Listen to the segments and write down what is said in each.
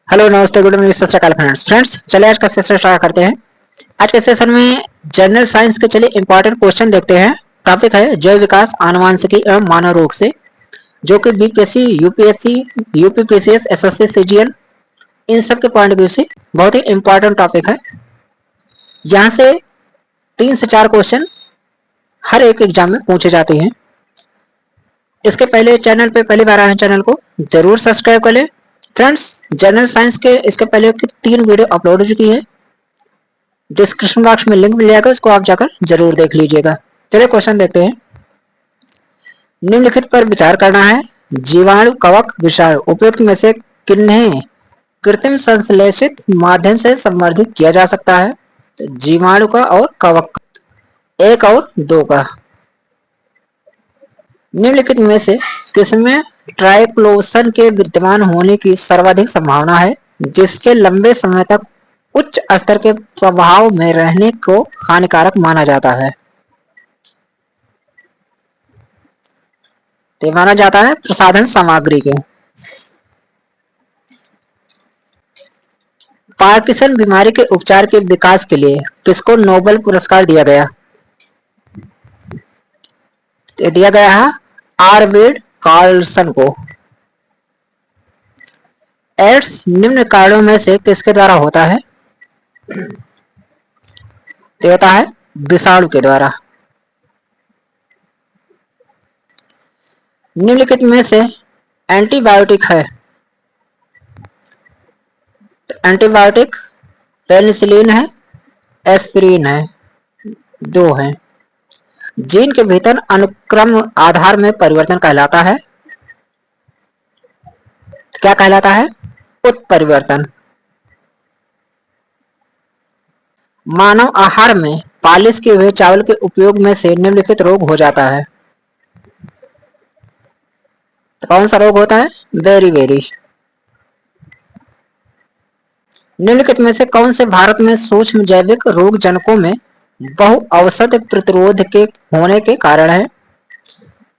Hello नमस्ते good morning सत श्री अकाल फ्रेंड्स चलिए आज का सेशन स्टार्ट करते हैं। आज के सेशन में जनरल साइंस के चलिए इंपॉर्टेंट क्वेश्चन देखते हैं। टॉपिक है जैव विकास आनुवांशिकी एवं मानव रोग से, जो कि BPSC UPSC UPPCS SSC CGL इन सब के पॉइंट ऑफ व्यू से बहुत ही इंपॉर्टेंट टॉपिक है। यहाँ से 3 से 4 क्वेश्चन हर एक एग्जाम में पूछे जाते हैं। इसके पहले चैनल पे पहली बार आए हैं, चैनल को जरूर सब्सक्राइब कर लें। फ्रेंड्स जनरल साइंस के इसके पहले की 3 वीडियो अपलोड हो चुकी है, डिस्क्रिप्शन बॉक्स में लिंक मिल जाएगा, उसको आप जाकर जरूर देख लीजिएगा। चलिए क्वेश्चन देखते हैं। निम्नलिखित पर विचार करना है। जीवाणु कवक विषाणु उपयुक्त में से किन्हें कृत्रिम संश्लेषित माध्यम से संवर्धित किया जा सकता है? तो जीवाणु का और कवक का, 1 और 2 का। निम्नलिखित में से किसमें ट्राइक्लोसन के विद्यमान होने की सर्वाधिक संभावना है, जिसके लंबे समय तक उच्च स्तर के प्रभाव में रहने को हानिकारक माना जाता है? तो माना जाता है प्रसाधन सामग्री के। पार्किंसन बीमारी के उपचार के विकास के लिए किसको नोबेल पुरस्कार दिया गया? दिया गया है आर्विड कार्लसन को। एड्स निम्न कारणों में से किसके द्वारा होता है? तो होता है विषाणु के द्वारा। निम्नलिखित में से एंटीबायोटिक है। एंटीबायोटिक पेनिसिलिन है, एस्पिरिन है, 2 है। जीन के भीतर अनुक्रम आधार में परिवर्तन कहलाता है, क्या कहलाता है? उत्परिवर्तन। मानव आहार में पालिश किए हुए चावल के उपयोग में से निम्नलिखित रोग हो जाता है। तो कौन सा रोग होता है? बेरी। निम्नलिखित में से कौन से भारत में सूक्ष्म जैविक रोग जनकों में बहु औषध प्रतिरोध के होने के कारण है?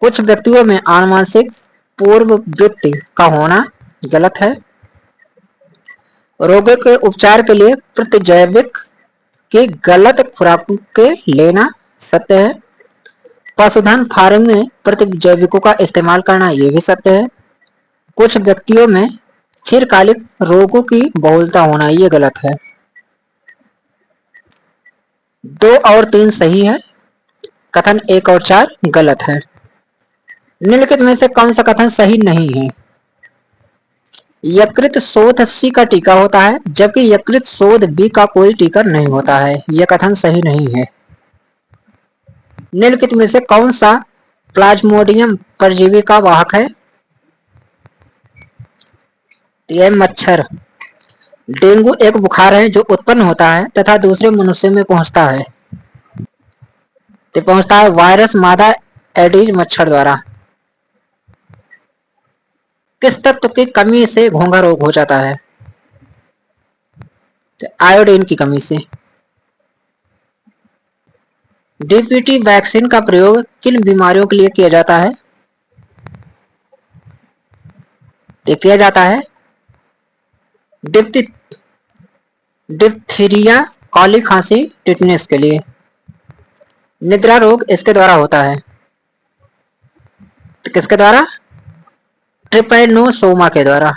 कुछ व्यक्तियों में आनुवंशिक पूर्ववृत्ति का होना गलत है। रोगों के उपचार के लिए प्रतिजैविक की गलत खुराक के लेना सत्य है। पशुधन फार्म में प्रतिजैविकों का इस्तेमाल करना ये भी सत्य है। कुछ व्यक्तियों में चिरकालिक रोगों की बहुलता होना ये गलत है। 2 और 3 सही है, कथन 1 और 4 गलत है। निम्नलिखित में से कौन सा कथन सही नहीं है? यकृत शोथ सी का टीका होता है, जबकि यकृत शोथ बी का कोई टीका नहीं होता है, यह कथन सही नहीं है। निम्नलिखित में से कौन सा प्लाज्मोडियम परजीवी का वाहक है? यह मच्छर। डेंगू एक बुखार है जो उत्पन्न होता है तथा दूसरे मनुष्य में पहुंचता है, तो पहुंचता है वायरस मादा एडीज मच्छर द्वारा। किस तत्व की कमी से घोंघा रोग हो जाता है? तो आयोडीन की कमी से। डीपीटी वैक्सीन का प्रयोग किन बीमारियों के लिए किया जाता है? तो किया जाता है डिप्थीरिया, काली खांसी, टिटनेस के लिए। निद्रा रोग इसके द्वारा होता है, तो किसके द्वारा? ट्रिपैनोसोमा के द्वारा।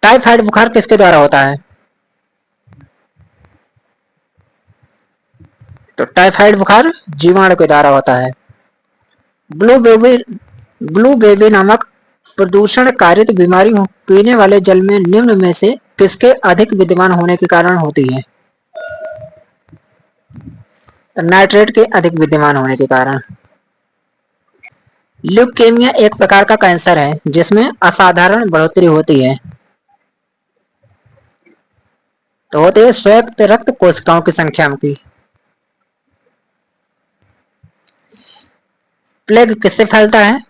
टाइफाइड बुखार किसके द्वारा होता है? तो टाइफाइड बुखार जीवाणु के द्वारा होता है। ब्लू बेबी नामक प्रदूषण कारित बीमारी पीने वाले जल में निम्न में से किसके अधिक विद्यमान होने के कारण होती है? तो नाइट्रेट के अधिक विद्यमान होने के कारण। ल्यूकेमिया एक प्रकार का कैंसर है जिसमें असाधारण बढ़ोतरी होती है, तो होते है श्वेत रक्त कोशिकाओं की संख्या की। प्लेग किससे फैलता है?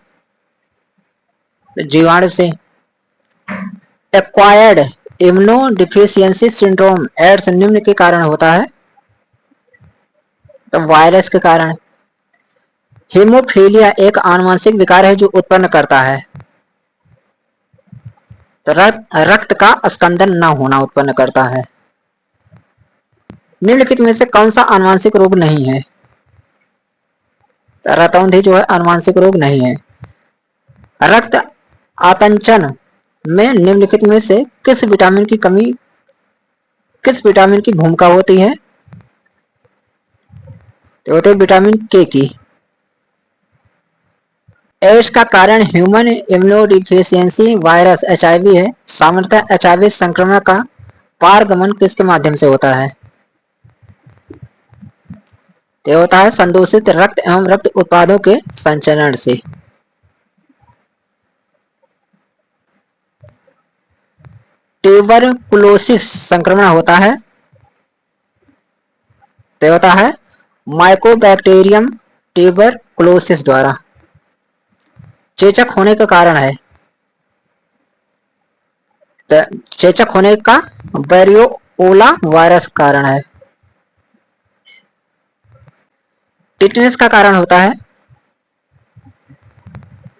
जीवाणु से। एक्वायर्ड इम्यूनोडिफिशियंसी सिंड्रोम एड्स निम्न के कारण होता है, तो वायरस के कारण। हीमोफीलिया एक आनुवंशिक विकार है जो उत्पन्न करता है, तो रक्त का स्कंदन न होना उत्पन्न करता है। निम्नलिखित में से कौन सा आनुवंशिक रोग नहीं है? रतौंधी जो है आनुवंशिक रोग नहीं है। रक्त आतंचन में निम्नलिखित में से किस विटामिन की भूमिका होती है? तो होते विटामिन के की। एड्स का कारण ह्यूमन इम्यूनोडिफिशियंसी वायरस एचआईवी है। सामान्यतः एचआईवी संक्रमण का पारगमन किसके माध्यम से होता है? तो होता है संदूषित रक्त एवं रक्त उत्पादों के संचरण से। ट्यूबरकुलोसिस संक्रमण होता है, तो होता है माइकोबैक्टीरियम ट्यूबरकुलोसिस द्वारा। चेचक होने का कारण है, तो चेचक होने का वेरियोला वायरस कारण है। टिटनेस का कारण होता है,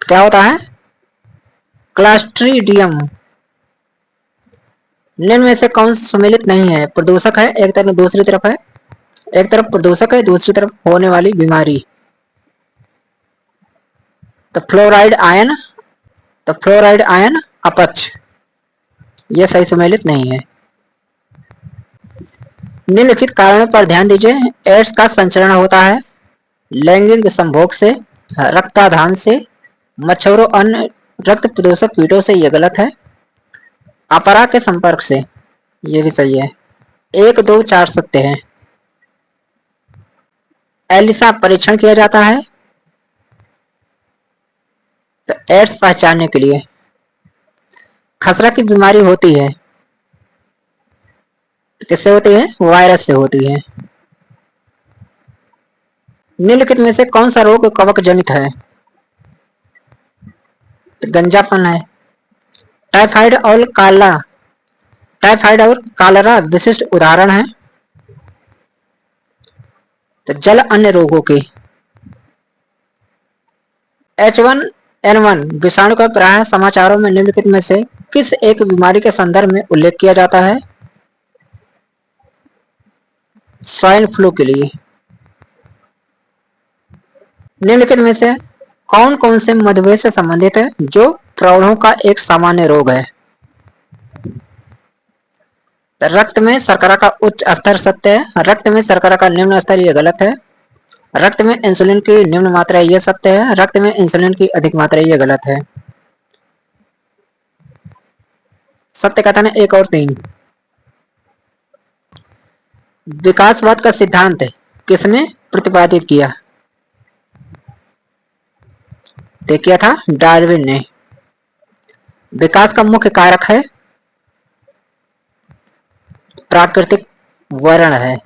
क्या होता है? क्लस्ट्रीडियम। निम्न में से कौन सा सम्मिलित नहीं है? प्रदूषक है एक तरफ, दूसरी तरफ है, एक तरफ प्रदूषक है, दूसरी तरफ होने वाली बीमारी। तो फ्लोराइड आयन अपच, यह सही सम्मिलित नहीं है। निम्नलिखित कारणों पर ध्यान दीजिए। एड्स का संचरण होता है लैंगिक संभोग से, रक्ताधान से, मच्छरों अन्य रक्त प्रदूषक कीटों से, यह गलत है। अपरा के संपर्क से, यह भी सही है। 1, 2, 4 सत्य है। एलिसा परीक्षण किया जाता है तो एड्स पहचानने के लिए। खसरा की बीमारी होती है तो किससे होती है? वायरस से होती है। निम्नलिखित में से कौन सा रोग कवक जनित है? तो गंजापन है। टाइफाइड और कालरा विशिष्ट उदाहरण है। तो जल अन्य रोगों के। H1N1 विषाणु का प्रायः समाचारों में निम्नलिखित में से किस एक बीमारी के संदर्भ में उल्लेख किया जाता है? स्वाइन फ्लू के लिए। निम्नलिखित में से कौन कौन से मधुमेह से संबंधित है जो प्रौढ़ों का एक सामान्य रोग है? रक्त में शर्करा का उच्च स्तर सत्य है, रक्त में शर्करा का निम्न स्तर यह गलत है। रक्त में इंसुलिन की निम्न मात्रा यह सत्य है, रक्त में इंसुलिन की अधिक मात्रा यह गलत है। सत्य कथन है 1 और 3। विकासवाद का सिद्धांत किसने प्रतिपादित किया? तो किया था डार्विन ने। विकास का मुख्य कारक है प्राकृतिक वर्ण है।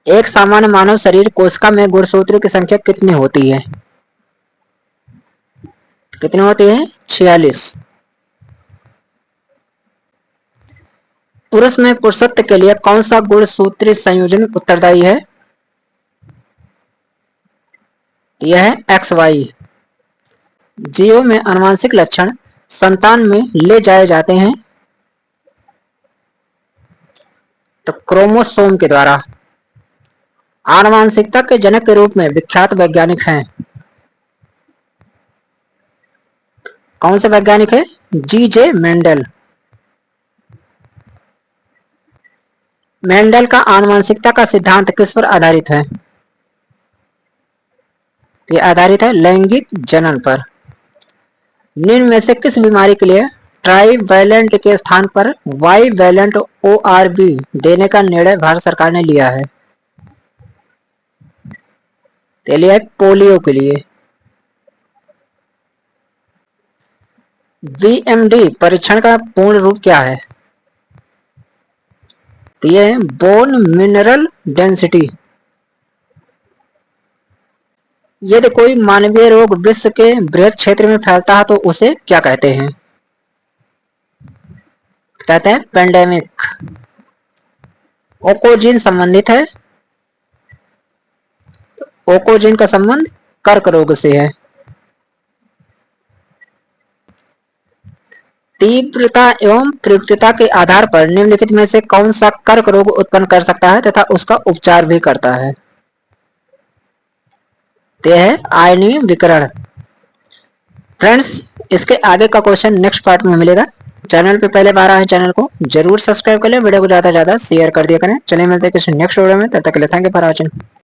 एक सामान्य मानव शरीर कोशिका में गुणसूत्रों की संख्या कितनी होती है? कितनी होती है? 46। पुरुष में पुरुषत्व के लिए कौन सा गुणसूत्री संयोजन उत्तरदायी है? यह है XY। जीवों में आनुवंशिक लक्षण संतान में ले जाए जाते हैं तो क्रोमोसोम के द्वारा। आनुवंशिकता के जनक के रूप में विख्यात वैज्ञानिक हैं। कौन से वैज्ञानिक है? G.J. मेंडल। मेंडल का आनुवंशिकता का सिद्धांत किस पर आधारित है? यह आधारित है लैंगिक जनन पर। निम्न में से किस बीमारी के लिए ट्राइवैलेंट के स्थान पर बाइवैलेंट ORV देने का निर्णय भारत सरकार ने लिया है? तो लिया है पोलियो के लिए। BMD परीक्षण का पूर्ण रूप क्या है? तो यह है बोन मिनरल डेंसिटी। यदि कोई मानवीय रोग विश्व के बृहद क्षेत्र में फैलता है तो उसे क्या कहते हैं? कहते हैं पेंडेमिक। ओकोजिन संबंधित है, ओकोजिन का संबंध कर्क रोग से है। तीव्रता एवं प्रयुक्तता के आधार पर निम्नलिखित में से कौन सा कर्क रोग उत्पन्न कर सकता है तथा उसका उपचार भी करता है? तो है आयनीय विकरण। फ्रेंड्स, इसके आगे का क्वेश्चन नेक्स्ट पार्ट में मिलेगा। चैनल पे पहले बार आए चैनल को जरूर सब्सक्राइब कर लें, वीडियो को ज्यादा से ज्यादा शेयर कर दिया करें। चलिए मिलते हैं किसी नेक्स्ट वीडियो में, तब तक के लिए थैंक यू फॉर वॉचिंग।